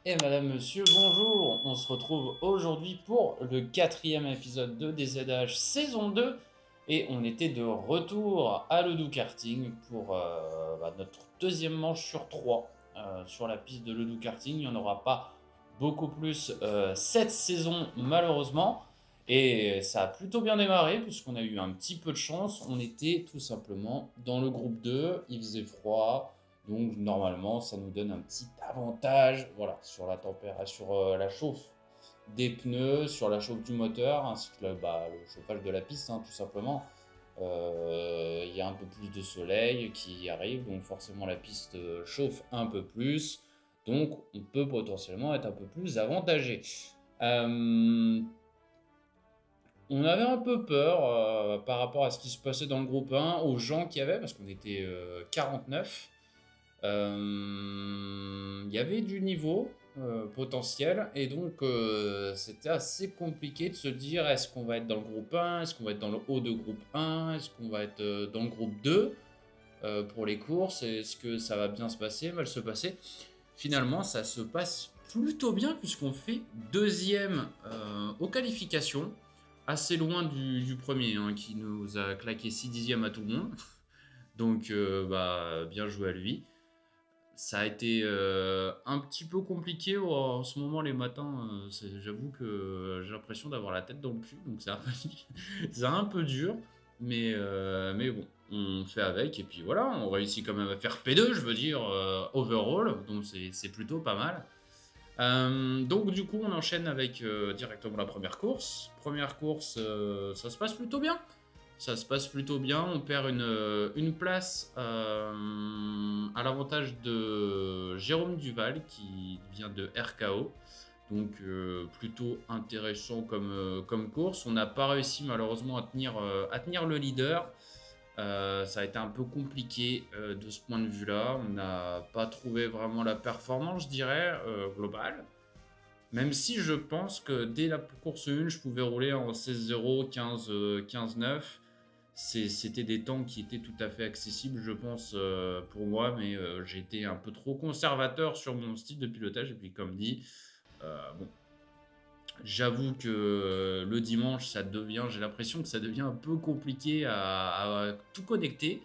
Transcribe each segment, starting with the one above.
Et madame, monsieur, bonjour. On se retrouve aujourd'hui pour le quatrième épisode de DZH saison 2. Et on était de retour à Ledou Karting pour notre deuxième manche sur 3 sur la piste de Ledou Karting. Il n'y en aura pas beaucoup plus cette saison malheureusement. Et ça a plutôt bien démarré puisqu'on a eu un petit peu de chance. On était tout simplement dans le groupe 2. Il faisait froid. Donc normalement, ça nous donne un petit avantage, voilà, sur la température, sur la chauffe des pneus, sur la chauffe du moteur, ainsi que le chauffage de la piste, hein, tout simplement. Il y a un peu plus de soleil qui arrive, donc forcément la piste chauffe un peu plus, donc on peut potentiellement être un peu plus avantagé. Euh, on avait un peu peur par rapport à ce qui se passait dans le groupe 1, aux gens qu'il y avait, parce qu'on était 49. Il y avait du niveau potentiel et donc c'était assez compliqué de se dire est-ce qu'on va être dans le groupe 1, est-ce qu'on va être dans le haut de groupe 1, est-ce qu'on va être dans le groupe 2 pour les courses, est-ce que ça va bien se passer, mal se passer. Finalement, ça se passe plutôt bien puisqu'on fait deuxième aux qualifications, assez loin du premier hein, qui nous a claqué 6 dixièmes à tout le monde. Donc bien joué à lui. Ça a été un petit peu compliqué en ce moment les matins. J'avoue que j'ai l'impression d'avoir la tête dans le cul, donc c'est un peu dur. Mais bon, on fait avec et puis voilà, on réussit quand même à faire P2, je veux dire, overall, donc c'est plutôt pas mal. Donc du coup, on enchaîne avec directement la première course. Première course, ça se passe plutôt bien. Ça se passe plutôt bien. On perd une place à l'avantage de Jérôme Duval qui vient de RKO. Donc plutôt intéressant comme course. On n'a pas réussi malheureusement à tenir le leader. Ça a été un peu compliqué de ce point de vue-là. On n'a pas trouvé vraiment la performance, je dirais, globale. Même si je pense que dès la course 1, je pouvais rouler en 16-0, 15-9. C'était des temps qui étaient tout à fait accessibles, je pense, pour moi, mais j'ai été un peu trop conservateur sur mon style de pilotage. Et puis, comme dit, bon, j'avoue que le dimanche, j'ai l'impression que ça devient un peu compliqué à tout connecter.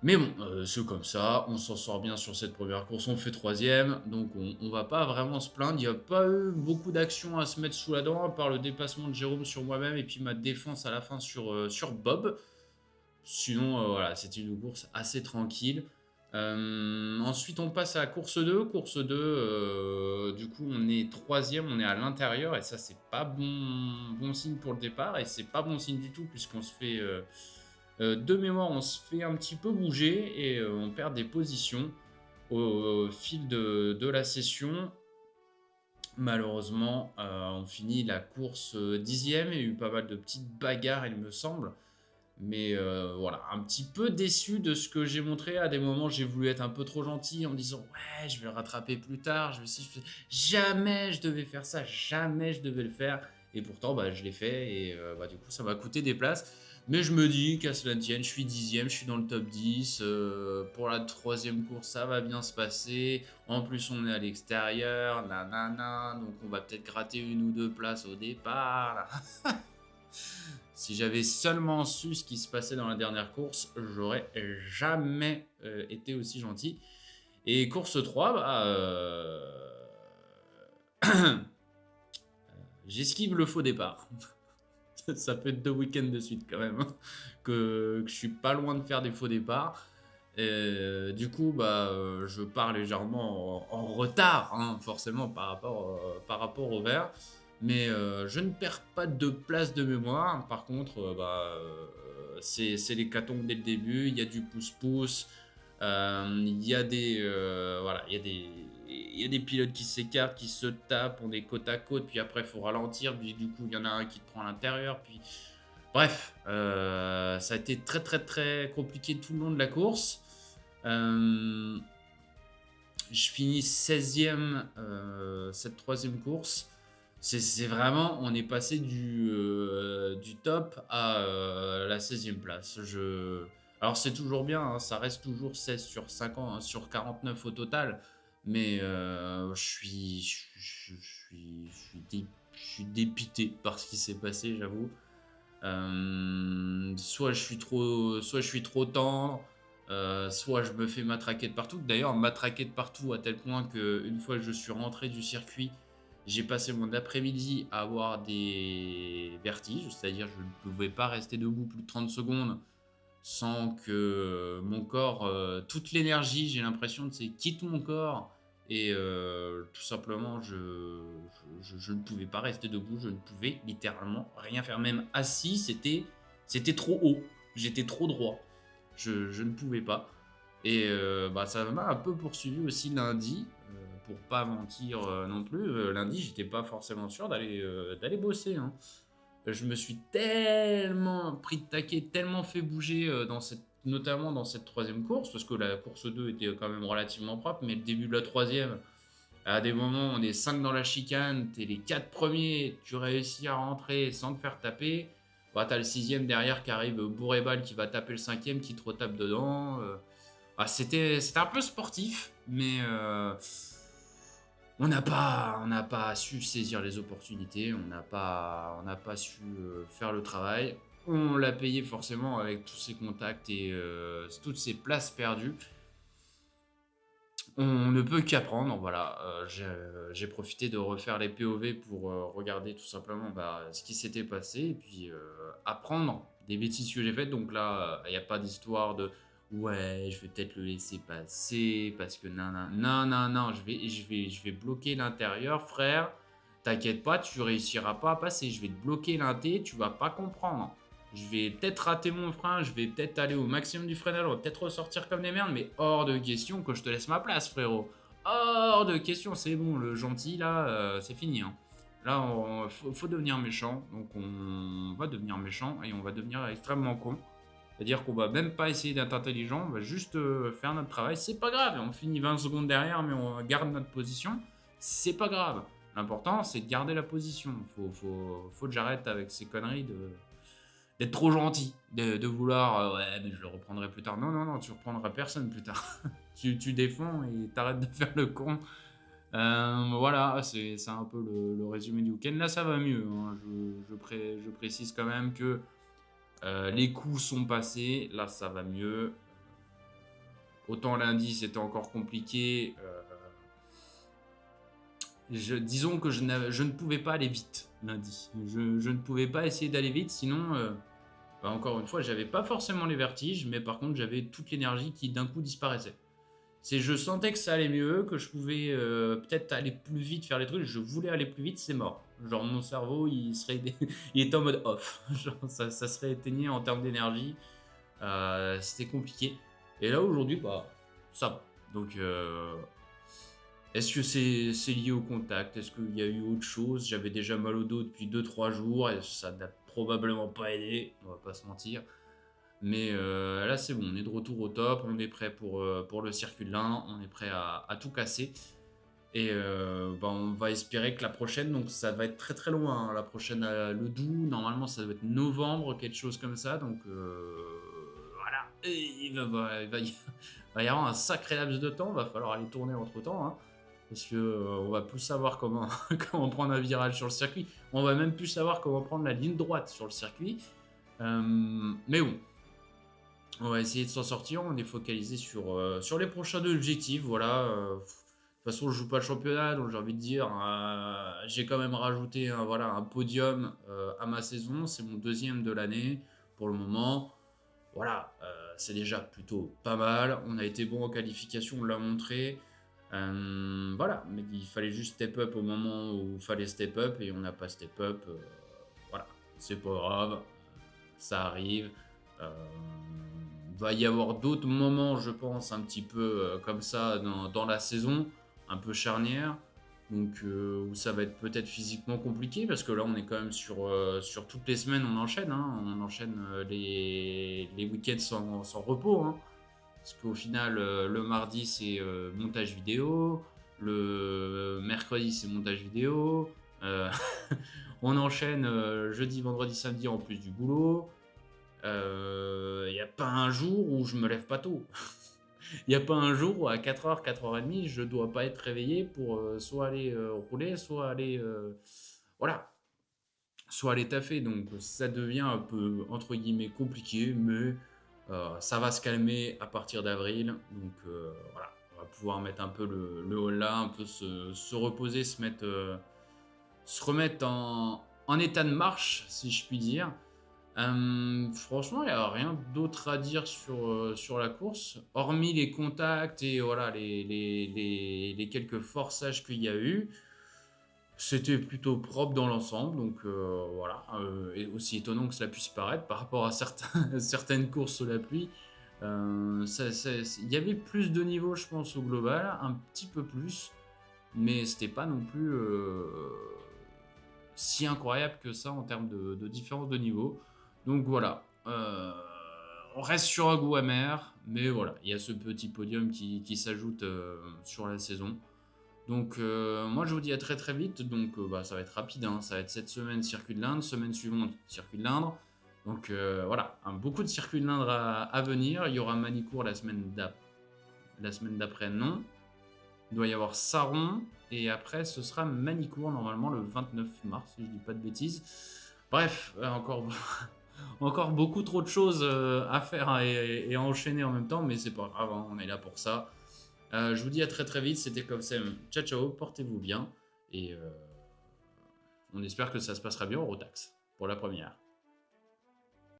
Mais bon, c'est comme ça, on s'en sort bien sur cette première course, on fait troisième, donc on va pas vraiment se plaindre. Il n'y a pas eu beaucoup d'actions à se mettre sous la dent, à part le dépassement de Jérôme sur moi-même et puis ma défense à la fin sur Bob. Sinon, voilà, c'était une course assez tranquille. Ensuite, on passe à la course 2. Course 2, du coup, on est troisième, on est à l'intérieur, et ça, c'est pas bon signe pour le départ, et c'est pas bon signe du tout, puisqu'on se fait, de mémoire, on se fait un petit peu bouger, et on perd des positions au fil de la session. Malheureusement, on finit la course dixième, il y a eu pas mal de petites bagarres, il me semble. Mais voilà, un petit peu déçu de ce que j'ai montré. À des moments, j'ai voulu être un peu trop gentil en me disant ouais, je vais le rattraper plus tard. Jamais je devais faire ça, jamais je devais le faire. Et pourtant, je l'ai fait et du coup, ça m'a coûté des places. Mais je me dis qu'à cela ne tienne, je suis dixième, je suis dans le top 10. Pour la troisième course, ça va bien se passer. En plus, on est à l'extérieur, nanana. Donc, on va peut-être gratter une ou deux places au départ. Si j'avais seulement su ce qui se passait dans la dernière course, j'aurais jamais été aussi gentil. Et course 3, j'esquive le faux départ. Ça fait 2 week-ends de suite quand même, hein, que je suis pas loin de faire des faux départs. Et, du coup, je pars légèrement en retard, hein, forcément par rapport au vert. Mais je ne perds pas de place de mémoire. Par contre, c'est l'hécatombe dès le début. Il y a du pouce-pouce. Il y a voilà, il y a des pilotes qui s'écartent, qui se tapent, on est côte à côte, puis après il faut ralentir, puis du coup il y en a un qui te prend à l'intérieur, puis bref, ça a été très très très compliqué tout le long de la course. Euh, je finis 16e cette troisième course. C'est vraiment, on est passé du top à la 16e place. Alors c'est toujours bien, hein, ça reste toujours 16 sur 50, hein, sur 49 au total. Mais je suis dépité par ce qui s'est passé, j'avoue. Soit je suis trop tendre, soit je me fais matraquer de partout. D'ailleurs, matraquer de partout à tel point qu'une fois que je suis rentré du circuit, j'ai passé mon après-midi à avoir des vertiges, c'est-à-dire je ne pouvais pas rester debout plus de 30 secondes sans que mon corps, toute l'énergie, j'ai l'impression, quitte mon corps et tout simplement, je ne pouvais pas rester debout, je ne pouvais littéralement rien faire. Même assis, c'était trop haut, j'étais trop droit, je ne pouvais pas et bah, ça m'a un peu poursuivi aussi lundi, pour pas mentir, non plus, lundi, j'étais pas forcément sûr d'aller bosser, hein. Je me suis tellement pris de taquet, tellement fait bouger notamment dans cette troisième course, parce que la course 2 était quand même relativement propre, mais le début de la troisième, à des moments, on est 5 dans la chicane, t'es les 4 premiers, tu réussis à rentrer sans te faire taper. Bah, t'as le sixième derrière qui arrive bourré balle, qui va taper le cinquième, qui te retape dedans. C'était un peu sportif, mais on n'a pas su saisir les opportunités, on n'a pas su faire le travail. On l'a payé forcément avec tous ces contacts et toutes ces places perdues. On ne peut qu'apprendre, voilà. J'ai profité de refaire les POV pour regarder tout simplement ce qui s'était passé et puis apprendre des bêtises que j'ai faites. Donc là, il n'y a pas d'histoire de ouais, je vais peut-être le laisser passer parce que non, non, non, non, non, je vais bloquer l'intérieur, frère. T'inquiète pas, tu réussiras pas à passer. Je vais te bloquer l'inté, tu vas pas comprendre. Je vais peut-être rater mon frein, je vais peut-être aller au maximum du freinage, on va peut-être ressortir comme des merdes, mais hors de question que je te laisse ma place, frérot. Hors de question, c'est bon, le gentil là, c'est fini, hein. Là, faut devenir méchant, donc on va devenir méchant et on va devenir extrêmement con. C'est-à-dire qu'on va même pas essayer d'être intelligent, on va juste faire notre travail. C'est pas grave, on finit 20 secondes derrière, mais on garde notre position. C'est pas grave. L'important, c'est de garder la position. Faut que j'arrête avec ces conneries d'être trop gentil, de vouloir ouais, mais je le reprendrai plus tard. Non, non, non, tu reprendras personne plus tard. Tu défends et t'arrêtes de faire le con. Voilà, c'est un peu le résumé du week-end. Là, ça va mieux, hein. Je précise quand même que les coups sont passés. Là, ça va mieux. Autant lundi, c'était encore compliqué. Disons que je ne pouvais pas aller vite lundi. Je ne pouvais pas essayer d'aller vite, sinon, encore une fois, j'avais pas forcément les vertiges, mais par contre, j'avais toute l'énergie qui d'un coup disparaissait. Je sentais que ça allait mieux, que je pouvais peut-être aller plus vite, faire les trucs. Je voulais aller plus vite, c'est mort. Genre mon cerveau, il était en mode off. Genre ça serait éteigné en termes d'énergie. C'était compliqué. Et là aujourd'hui, bah ça va. Donc est-ce que c'est lié au contact? Est-ce qu'il y a eu autre chose? J'avais déjà mal au dos depuis 2 3 jours et ça n'a probablement pas aidé, on va pas se mentir. Mais là, c'est bon, on est de retour au top, on est prêt pour le circuit de l'Ain, on est prêt à tout casser. Et on va espérer que la prochaine, donc ça va être très très loin, hein. La prochaine, le Doubs, normalement ça doit être novembre, quelque chose comme ça. Donc voilà, et va y avoir un sacré laps de temps, va falloir aller tourner entre temps, hein, parce que on va plus savoir comment, comment prendre un virage sur le circuit. On va même plus savoir comment prendre la ligne droite sur le circuit. Mais bon, on va essayer de s'en sortir. On est focalisé sur les prochains objectifs. Voilà. De toute façon, je joue pas le championnat, donc j'ai envie de dire, j'ai quand même rajouté voilà, un podium à ma saison. C'est mon deuxième de l'année pour le moment. Voilà, c'est déjà plutôt pas mal. On a été bon en qualification, on l'a montré. Voilà, mais il fallait juste step up au moment où il fallait step up et on n'a pas step up. Voilà, c'est pas grave, ça arrive. Euh, va y avoir d'autres moments, je pense, un petit peu comme ça dans la saison, un peu charnière. Donc, où ça va être peut-être physiquement compliqué, parce que là, on est quand même sur toutes les semaines, on enchaîne, hein. On enchaîne les week-ends sans repos, hein. Parce qu'au final, le mardi, c'est montage vidéo, le mercredi, c'est montage vidéo. euh, on enchaîne jeudi, vendredi, samedi en plus du boulot. Il n'y a pas un jour où je me lève pas tôt. Il n'y a pas un jour où à 4h, 4h30, je dois pas être réveillé pour soit aller rouler, soit aller, voilà, soit aller taffer. Donc ça devient un peu, entre guillemets, compliqué, mais ça va se calmer à partir d'avril. Donc voilà, on va pouvoir mettre un peu le haut là, un peu se reposer, se remettre en état de marche, si je puis dire. Franchement, il n'y a rien d'autre à dire sur la course, hormis les contacts et voilà, les quelques forçages qu'il y a eu. C'était plutôt propre dans l'ensemble, donc voilà. Et aussi étonnant que cela puisse paraître par rapport à certaines courses sous la pluie. Il y avait plus de niveau, je pense, au global, un petit peu plus, mais c'était pas non plus si incroyable que ça en termes de différence de niveau. Donc voilà, on reste sur un goût amer, mais voilà, il y a ce petit podium qui s'ajoute sur la saison. Donc moi je vous dis à très très vite, donc bah, ça va être rapide, hein. Ça va être cette semaine circuit de l'Inde, semaine suivante circuit de l'Indre. Donc voilà, beaucoup de circuits de l'Indre à venir. Il y aura Manicourt la semaine d'après, non. Il doit y avoir Saron, et après ce sera Manicourt normalement le 29 mars, si je dis pas de bêtises. Bref, encore beaucoup trop de choses à faire, hein, et à enchaîner en même temps, mais c'est pas grave, hein, on est là pour ça. Je vous dis à très très vite, c'était Kobsem. Ciao ciao, portez-vous bien, et on espère que ça se passera bien au Rotax pour la première.